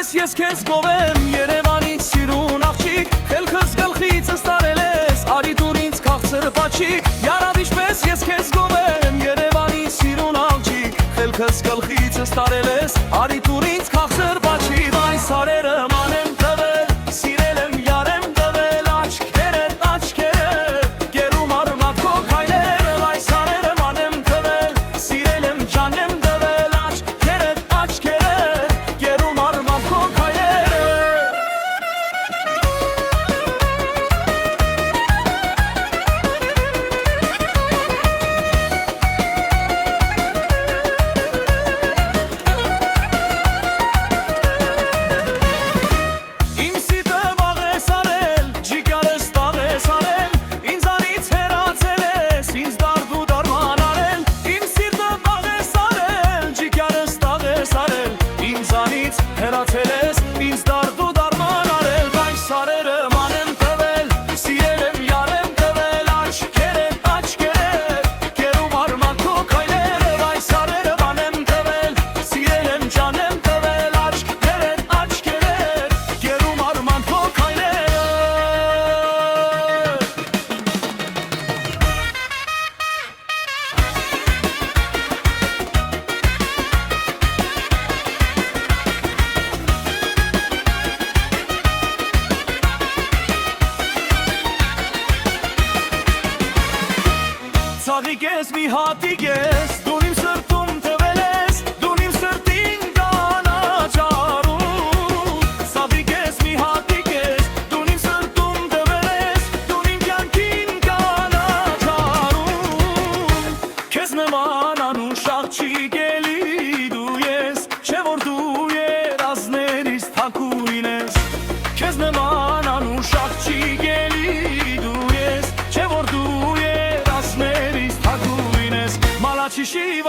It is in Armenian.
պես ես քեզ գովեմ Երևանի սիրուն աղջիկ Խելքս գլխիցս տարել ես Արի դուր ինձ քաղցր պաչիկ Յարավ ինչպես ես քեզ գովեմ Երևանի սիրուն աղջիկ Խելքս գլխիցս տարել ես Արի դուր ինձ քաղցր պաչիկ Այս արերը մանեմ տվել Սիրել եմ յար եմ տվել Աչքերը Գերում արմատ քո քայլերը Այս արերը մանեմ տվել Սիրել եմ ջան եմ տվել Աչքերը Գերում արմատ քո քայլերը Հեռացել ես ինձ դարդ ու դարման արել Այս արերը մանեմ տվել Սիրել եմ յար եմ տվել Աչքերը Գերում արմատ քո քայլերը Այս արերը մանեմ տվել Սիրել եմ ջան եմ տվել Աչքերը Գերում արմատ քո քայլերը Ցավիկ ես մի հատիկ ես Դու իմ սրտում տվել ես Դու իմ սրտին կանաչարում Ցավիկ ես մի հատիկ ես Դու իմ սրտում տվել ես Դու իմ կյանքին կանաչարում Քեզ նման անուշ աղջիկ էլի դու ես Չէ որ դու երազներիս թակույն ես Քեզ նման անուշ աղջիկ էլի դու ես Չէ որ դու Malachishivas